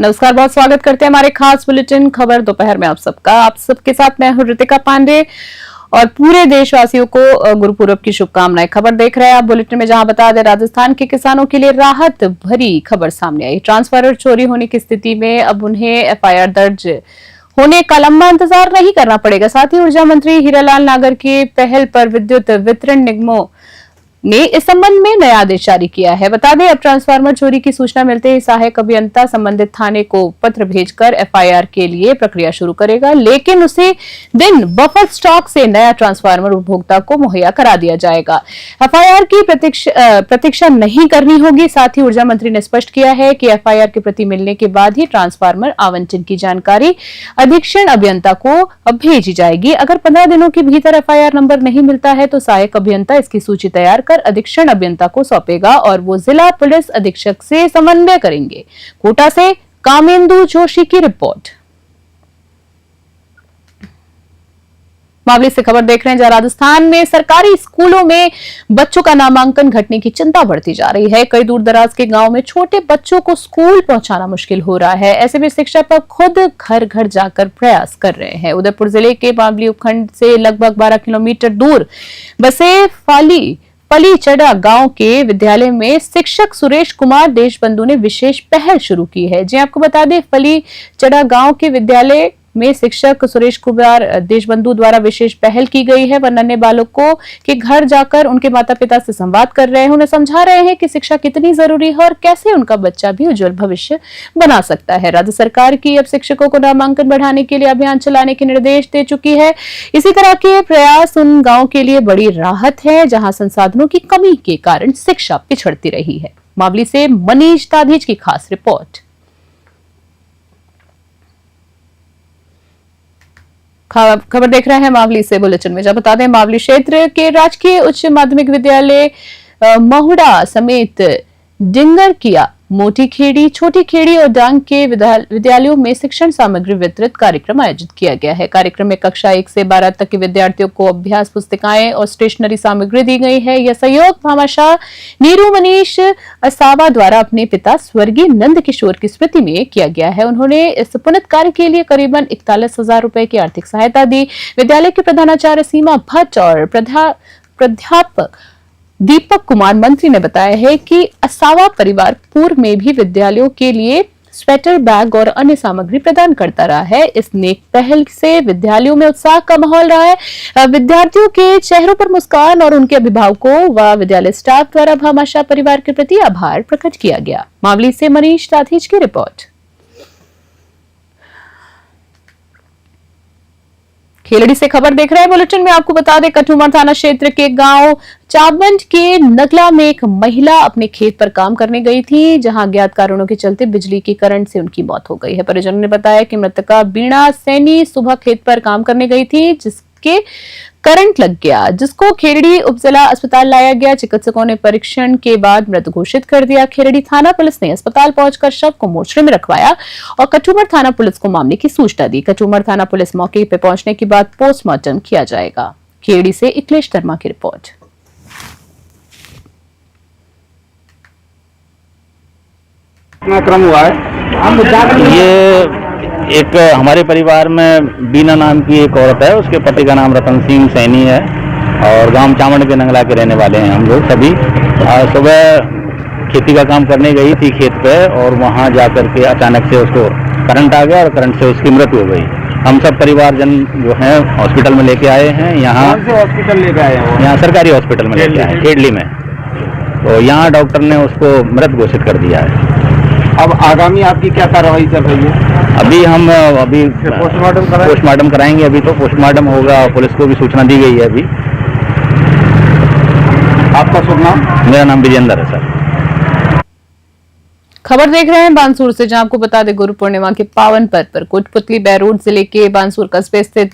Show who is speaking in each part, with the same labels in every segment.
Speaker 1: नमस्कार, बहुत स्वागत करते हैं हमारे खास बुलेटिन खबर दोपहर में आप सबके साथ मैं हूं ऋतिका पांडे और पूरे देशवासियों को गुरु पूरब की शुभकामनाएं। खबर देख रहे हैं आप बुलेटिन में, जहां बता दें राजस्थान के किसानों के लिए राहत भरी खबर सामने आई। ट्रांसफार्मर चोरी होने की स्थिति में अब उन्हें एफआईआर दर्ज होने का लंबा इंतजार नहीं करना पड़ेगा। साथ ही ऊर्जा मंत्री हीरालाल नागर की पहल पर विद्युत वितरण निगमों ने इस संबंध में नया आदेश जारी किया है। बता दें, अब ट्रांसफार्मर चोरी की सूचना मिलते ही सहायक अभियंता संबंधित थाने को पत्र भेजकर एफआईआर के लिए प्रक्रिया शुरू करेगा, लेकिन उसी दिन बफर स्टॉक से नया ट्रांसफार्मर उपभोक्ता को मुहैया करा दिया जाएगा। एफआईआर की प्रतीक्षा नहीं करनी होगी। साथ ही ऊर्जा मंत्री ने स्पष्ट किया है कि एफआईआर की प्रति मिलने के बाद ही ट्रांसफार्मर आवंटन की जानकारी अधीक्षण अभियंता को भेजी जाएगी। अगर 15 दिनों के भीतर एफआईआर नंबर नहीं मिलता है तो सहायक अभियंता इसकी सूची तैयार अधीक्षण अभियंता को सौंपेगा और वो जिला पुलिस अधीक्षक से समन्वय करेंगे। कोटा से कामेंदु जोशी की रिपोर्ट। मामले से खबर देख रहे हैं, जहां राजस्थान में सरकारी स्कूलों में बच्चों का नामांकन घटने की चिंता बढ़ती जा रही है। कई दूर दराज के गांव में छोटे बच्चों को स्कूल पहुंचाना मुश्किल हो रहा है। ऐसे में शिक्षक खुद घर घर जाकर प्रयास कर रहे हैं। उदयपुर जिले के बावली उपखंड से लगभग 12 किलोमीटर दूर बसे फलीचड़ा गांव के विद्यालय में शिक्षक सुरेश कुमार देशबंधु ने विशेष पहल शुरू की है। जी आपको बता दें, फलीचड़ा गांव के विद्यालय में शिक्षक सुरेश कुमार देशबंधु द्वारा विशेष पहल की गई है। वह नन्हे बालकों के घर जाकर उनके माता पिता से संवाद कर रहे हैं, उन्हें समझा रहे हैं कि शिक्षा कितनी जरूरी है और कैसे उनका बच्चा भी उज्जवल भविष्य बना सकता है। राज्य सरकार की अब शिक्षकों को नामांकन बढ़ाने के लिए अभियान चलाने के निर्देश दे चुकी है। इसी तरह के प्रयास उन गाँव के लिए बड़ी राहत है जहाँ संसाधनों की कमी के कारण शिक्षा पिछड़ती रही है। मावली से मनीष ताधीज की खास रिपोर्ट। खबर देख रहे हैं मावली से बुलेटिन में, जब बता दें मावली क्षेत्र के राजकीय उच्च माध्यमिक विद्यालय महुड़ा समेत डिंगरकिया, मोटी खेड़ी, छोटी खेड़ी और डांग के विद्यालयों में शिक्षण सामग्री वितरित कार्यक्रम आयोजित किया गया है। कार्यक्रम में कक्षा 1 से 12 तक के विद्यार्थियों को अभ्यास पुस्तिकाएं और स्टेशनरी सामग्री दी गई है। यह सहयोग भामाशाह नीरू मनीष असावा द्वारा अपने पिता स्वर्गीय नंद किशोर की स्मृति में किया गया है। उन्होंने इस पुनित कार्य के लिए करीबन 41,000 रुपए की आर्थिक सहायता दी। विद्यालय के प्रधानाचार्य सीमा भट्ट और प्राध्यापक दीपक कुमार मंत्री ने बताया है कि असावा परिवार पूर्व में भी विद्यालयों के लिए स्वेटर, बैग और अन्य सामग्री प्रदान करता रहा है। इस नेक पहल से विद्यालयों में उत्साह का माहौल रहा है। विद्यार्थियों के चेहरों पर मुस्कान और उनके अभिभावकों व विद्यालय स्टाफ द्वारा भामाशाह परिवार के प्रति आभार प्रकट किया गया। मावली से मनीष ताधीज की रिपोर्ट। खेलड़ी से खबर देख रहे हैं बुलेटिन में, आपको बता दें कठुमर थाना क्षेत्र के गांव चाबंड के नगला में एक महिला अपने खेत पर काम करने गई थी, जहां अज्ञात कारणों के चलते बिजली के करंट से उनकी मौत हो गई है। परिजनों ने बताया कि मृतका बीणा सैनी सुबह खेत पर काम करने गई थी, जिसके करंट लग गया, जिसको खेरड़ी उपजिला अस्पताल लाया गया। चिकित्सकों ने परीक्षण के बाद मृत घोषित कर दिया। खेरड़ी थाना पुलिस ने अस्पताल पहुंचकर शव को मोर्चरी में रखवाया और कठुमर थाना पुलिस को मामले की सूचना दी। कठुमर थाना पुलिस मौके पर पहुंचने के बाद पोस्टमार्टम किया जाएगा। खेरड़ी से इकलेश शर्मा की रिपोर्ट।
Speaker 2: क्रम हुआ है ये एक हमारे परिवार में बीना नाम की एक औरत है, उसके पति का नाम रतन सिंह सैनी है और गांव चावंड के नंगला के रहने वाले हैं हम लोग सभी। सुबह खेती का काम करने गई थी खेत पे और वहां जाकर के अचानक से उसको करंट आ गया और करंट से उसकी मृत्यु हो गई। हम सब परिवारजन जो है हॉस्पिटल में लेके आए हैं। यहाँ हॉस्पिटल लेके आए हैं, यहाँ सरकारी हॉस्पिटल में लेके आए खेड़ली में, तो यहाँ डॉक्टर ने उसको मृत घोषित कर दिया है।
Speaker 3: अब आगामी आपकी क्या कार्रवाई चल रही है?
Speaker 2: अभी हम पोस्टमार्टम कराएंगे। अभी तो पोस्टमार्टम होगा, पुलिस को भी सूचना दी गई है। अभी
Speaker 3: आपका शुभ नाम?
Speaker 2: मेरा नाम विजेंद्र है सर।
Speaker 1: खबर देख रहे हैं बानसूर से, जहां आपको बता दें गुरु पूर्णिमा के पावन पर्व पर कोटपुतली बैरोड जिले के बानसूर कस्बे स्थित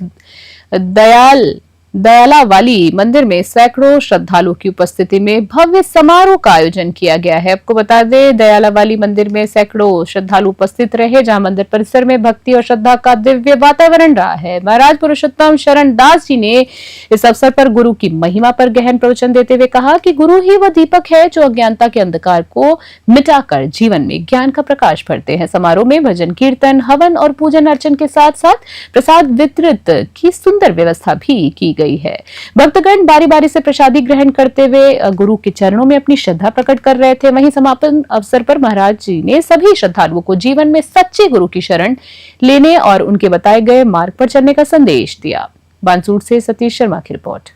Speaker 1: दयाला वाली मंदिर में सैकड़ों श्रद्धालुओं की उपस्थिति में भव्य समारोह का आयोजन किया गया है। आपको बता दें, दयाला वाली मंदिर में सैकड़ों श्रद्धालु उपस्थित रहे, जहां मंदिर परिसर में भक्ति और श्रद्धा का दिव्य वातावरण रहा है। महाराज पुरुषोत्तम शरण दास जी ने इस अवसर पर गुरु की महिमा पर गहन प्रवचन देते हुए कहा कि गुरु ही वह दीपक है जो अज्ञानता के अंधकार को मिटाकर जीवन में ज्ञान का प्रकाश भरते हैं। समारोह में भजन कीर्तन, हवन और पूजन अर्चन के साथ साथ प्रसाद वितरित की सुंदर व्यवस्था भी की गई है। भक्तगण बारी बारी से प्रसादी ग्रहण करते हुए गुरु के चरणों में अपनी श्रद्धा प्रकट कर रहे थे। वहीं समापन अवसर पर महाराज जी ने सभी श्रद्धालुओं को जीवन में सच्चे गुरु की शरण लेने और उनके बताए गए मार्ग पर चलने का संदेश दिया। बानसूर से सतीश शर्मा की रिपोर्ट।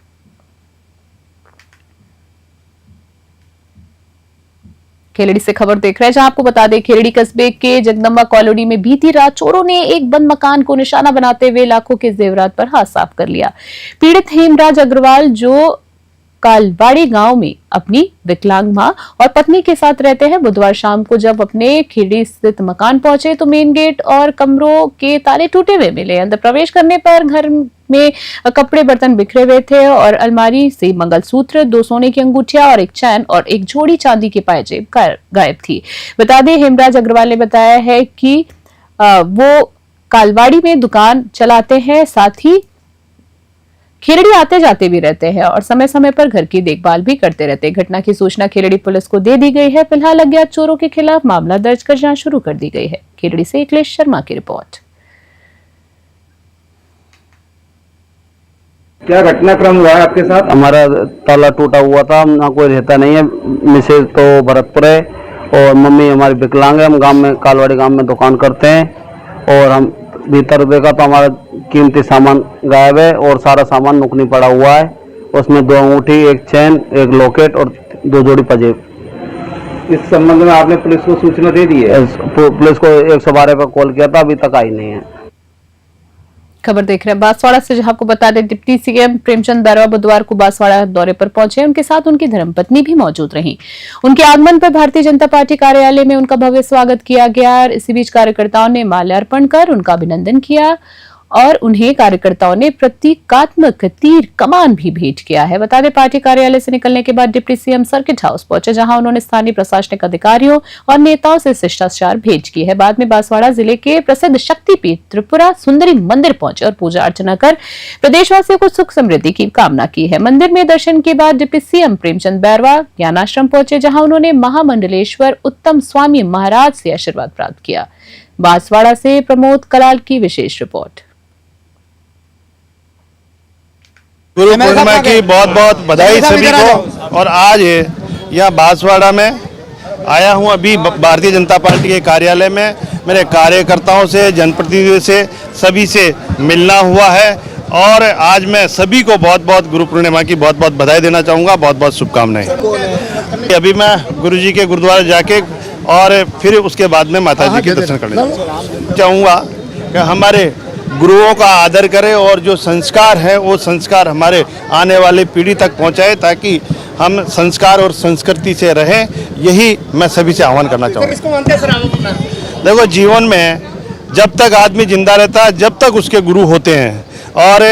Speaker 1: खेलड़ी से खबर देख रहे हैं, जहां आपको बता दें, खेलड़ी कस्बे के जगदम्बा कॉलोनी में बीती रात चोरों ने एक बंद मकान को निशाना बनाते हुए लाखों के जेवरात पर हाथ साफ कर लिया। पीड़ित हेमराज अग्रवाल जो कालवाड़ी गांव में अपनी विकलांग मां और पत्नी के साथ रहते हैं, बुधवार शाम को जब अपने खेड़ी स्थित मकान पहुंचे तो मेन गेट और कमरों के ताले टूटे हुए मिले। अंदर प्रवेश करने पर घर में कपड़े बर्तन बिखरे हुए थे और अलमारी से मंगलसूत्र, 2 सोने की अंगूठियां और एक चैन और एक जोड़ी चांदी की पायजेब गायब थी। बता दें, हेमराज अग्रवाल ने बताया है कि वो कालवाड़ी में दुकान चलाते हैं, साथ ही खेलड़ी आते जाते भी रहते हैं और समय समय पर घर की देखभाल भी करते रहते हैं। घटना की सूचना खेलड़ी पुलिस को दे दी गई है। फिलहाल अज्ञात चोरों के खिलाफ मामला दर्ज कर जांच शुरू कर दी गई है। खेलड़ी से अखिलेश शर्मा की रिपोर्ट।
Speaker 3: क्या घटनाक्रम हुआ है आपके साथ?
Speaker 4: हमारा ताला टूटा हुआ था, ना कोई रहता नहीं है। मिसेज तो भरतपुर है और मम्मी हमारी विकलांग है। हम गांव में, कालवाड़ी गांव में दुकान करते हैं और हम भीतर देखा तो हमारा कीमती सामान गायब है और सारा सामान नुकनी पड़ा हुआ है। उसमें 2 अंगूठी, एक चैन, एक लॉकेट और 2 जोड़ी पंजेब।
Speaker 3: इस संबंध में आपने पुलिस को सूचना दे दी है?
Speaker 4: पुलिस को 112 पर कॉल किया था, अभी तक आई नहीं है।
Speaker 1: खबर देख रहे हैं बांसवाड़ा से, जहां आपको बता दें, डिप्टी सीएम प्रेमचंद बैरवा बुधवार को बांसवाड़ा दौरे पर पहुंचे। उनके साथ उनकी धर्मपत्नी भी मौजूद रहीं। उनके आगमन पर भारतीय जनता पार्टी कार्यालय में उनका भव्य स्वागत किया गया। इसी बीच कार्यकर्ताओं ने माल्यार्पण कर उनका अभिनंदन किया और उन्हें कार्यकर्ताओं ने प्रतीकात्मक तीर कमान भी भेंट किया है। बता दें, पार्टी कार्यालय से निकलने के बाद डिप्टी सीएम सर्किट हाउस पहुंचे, जहां उन्होंने स्थानीय प्रशासनिक अधिकारियों और नेताओं से शिष्टाचार भेंट की है। बाद में बांसवाड़ा जिले के प्रसिद्ध शक्तिपीठ त्रिपुरा सुंदरी मंदिर पहुंचे और पूजा अर्चना कर प्रदेशवासियों को सुख समृद्धि की कामना की है। मंदिर में दर्शन के बाद डिप्टी सीएम प्रेमचंद बैरवा ज्ञानाश्रम पहुंचे, जहां उन्होंने महामंडलेश्वर उत्तम स्वामी महाराज से आशीर्वाद प्राप्त किया। बांसवाड़ा से प्रमोद कलाल की विशेष रिपोर्ट।
Speaker 5: गुरु पूर्णिमा की बहुत बहुत बधाई सभी को। और आज यहाँ बांसवाड़ा में आया हूँ, अभी भारतीय जनता पार्टी के कार्यालय में मेरे कार्यकर्ताओं से, जनप्रतिनिधियों से, सभी से मिलना हुआ है और आज मैं सभी को बहुत बहुत गुरु पूर्णिमा की बहुत बहुत बधाई देना चाहूँगा, बहुत बहुत शुभकामनाएं। अभी मैं गुरु जी के गुरुद्वारे जाके और फिर उसके बाद में माता जी के दर्शन करने चाहूँगा कि हमारे गुरुओं का आदर करें और जो संस्कार है वो संस्कार हमारे आने वाली पीढ़ी तक पहुंचाए, ताकि हम संस्कार और संस्कृति से रहें। यही मैं सभी से आह्वान करना चाहूँगा। देखो, जीवन में जब तक आदमी जिंदा रहता है, जब तक उसके गुरु होते हैं और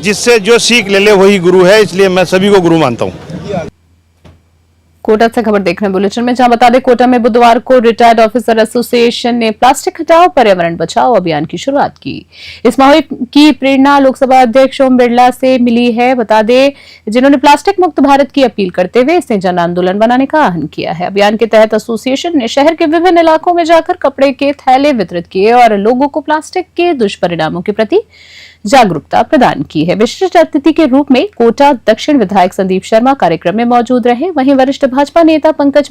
Speaker 5: जिससे जो सीख ले वही गुरु है, इसलिए मैं सभी को गुरु मानता हूँ।
Speaker 1: कोटा से खबर देख रहे हैं बुलेटिन में, जहां बता दें, कोटा में बुधवार को रिटायर्ड ऑफिसर एसोसिएशन ने प्लास्टिक हटाओ पर्यावरण बचाओ अभियान की शुरुआत की। इस मुहिम की प्रेरणा लोकसभा अध्यक्ष ओम बिरला से मिली है, बता दें, जिन्होंने प्लास्टिक मुक्त भारत की अपील करते हुए इसे जन आंदोलन बनाने का आह्वान किया है। अभियान के तहत एसोसिएशन ने शहर के विभिन्न इलाकों में जाकर कपड़े के थैले वितरित किए और लोगों को प्लास्टिक के दुष्परिणामों के प्रति जागरूकता प्रदान की है। विशिष्ट अतिथि के रूप में कोटा दक्षिण विधायक संदीप शर्मा कार्यक्रम में मौजूद रहे। वहीं वरिष्ठ भाजपा नेता पंकज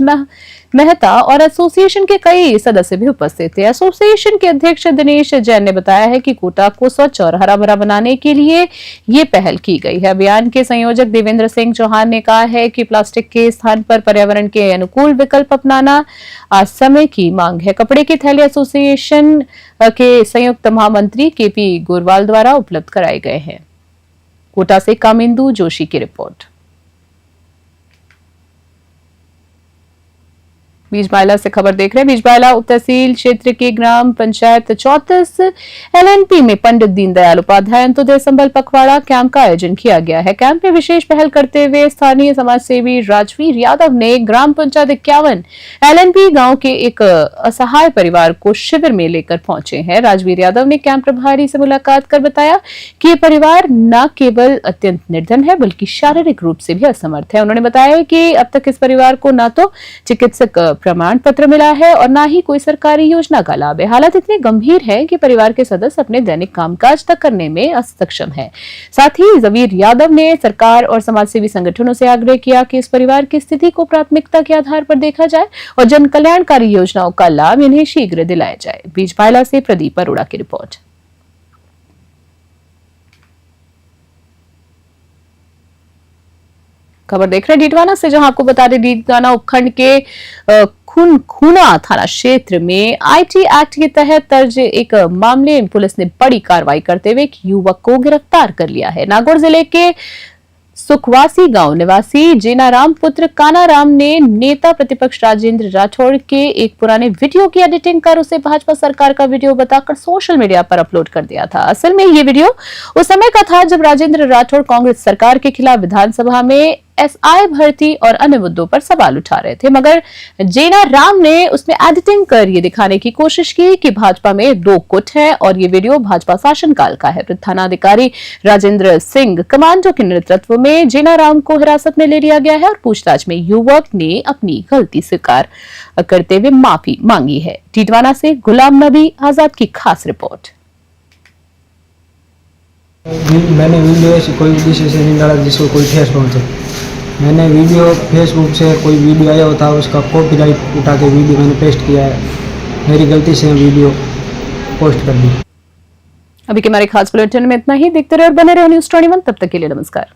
Speaker 1: मेहता और एसोसिएशन के कई सदस्य भी उपस्थित थे। एसोसिएशन के अध्यक्ष दिनेश जैन ने बताया है कि कोटा को स्वच्छ और हरा भरा बनाने के लिए ये पहल की गई है। अभियान के संयोजक देवेंद्र सिंह चौहान ने कहा है कि प्लास्टिक के स्थान पर पर्यावरण के अनुकूल विकल्प अपनाना आज समय की मांग है। कपड़े के थैले एसोसिएशन के संयुक्त महामंत्री केपी गोरवाल द्वारा उपलब्ध कराए गए हैं। कोटा से कामिंदु जोशी की रिपोर्ट। बीजबाला से खबर देख रहे हैं। बीजबाला उप तहसील क्षेत्र के ग्राम पंचायत 34 LNP में पंडित दीनदयाल उपाध्याय अंत्योदय संबल पखवाड़ा कैंप का आयोजन किया गया है। कैंप में विशेष पहल करते हुए स्थानीय समाज सेवी राजवीर यादव ने ग्राम पंचायत 51 LNP गांव के एक असहाय परिवार को शिविर में लेकर पहुंचे हैं। राजवीर यादव ने कैंप प्रभारी से मुलाकात कर बताया कि ये परिवार न केवल अत्यंत निर्धन है बल्कि शारीरिक रूप से भी असमर्थ है। उन्होंने बताया कि अब तक इस परिवार को न तो चिकित्सक प्रमाण पत्र मिला है और न ही कोई सरकारी योजना का लाभ है। हालत इतनी गंभीर है कि परिवार के सदस्य अपने दैनिक कामकाज तक करने में असक्षम है। साथ ही राजवीर यादव ने सरकार और समाजसेवी संगठनों से आग्रह किया कि इस परिवार की स्थिति को प्राथमिकता के आधार पर देखा जाए और जन कल्याणकारी योजनाओं का लाभ इन्हें शीघ्र दिलाया जाए। बीजबाला से प्रदीप अरोड़ा की रिपोर्ट। खबर देख रहे हैं डीडवाना से, जहां आपको बता दें डीडवाना उपखंड के खूना थाना क्षेत्र में IT एक्ट के तहत दर्ज एक मामले में पुलिस ने बड़ी कार्रवाई करते हुए एक युवक को गिरफ्तार कर लिया है। नागौर जिले के सुखवासी गांव निवासी जेनाराम पुत्र कानाराम ने नेता प्रतिपक्ष राजेंद्र राठौड़ के एक पुराने वीडियो की एडिटिंग कर उसे भाजपा सरकार का वीडियो बताकर सोशल मीडिया पर अपलोड कर दिया था। असल में ये वीडियो उस समय का था जब राजेंद्र राठौड़ कांग्रेस सरकार के खिलाफ विधानसभा में SI भर्ती और अन्य मुद्दों पर सवाल उठा रहे थे, मगर जेना राम ने उसमें एडिटिंग कर ये दिखाने की कोशिश की कि भाजपा में 2 गुट हैं और ये वीडियो भाजपा शासनकाल का है। थानाधिकारी राजेंद्र सिंह कमांडो के नेतृत्व में जेना राम को हिरासत में ले लिया गया है और पूछताछ में युवक ने अपनी गलती स्वीकार करते हुए माफी मांगी है। डीडवाना से गुलाम नबी आजाद की खास रिपोर्ट।
Speaker 6: मैंने वीडियो ऐसी कोई उद्देश्य से नहीं डाला जिसको कोई ठेस पहुंचे। मैंने वीडियो फेसबुक से कोई वीडियो आया होता है उसका कॉपीराइट उठा के वीडियो मैंने पेस्ट किया है। मेरी गलती से वीडियो पोस्ट कर दी।
Speaker 1: अभी के हमारे खास बुलेटिन में इतना ही। देखते रहे और बने रहे न्यूज़ 21। तब तक के लिए नमस्कार।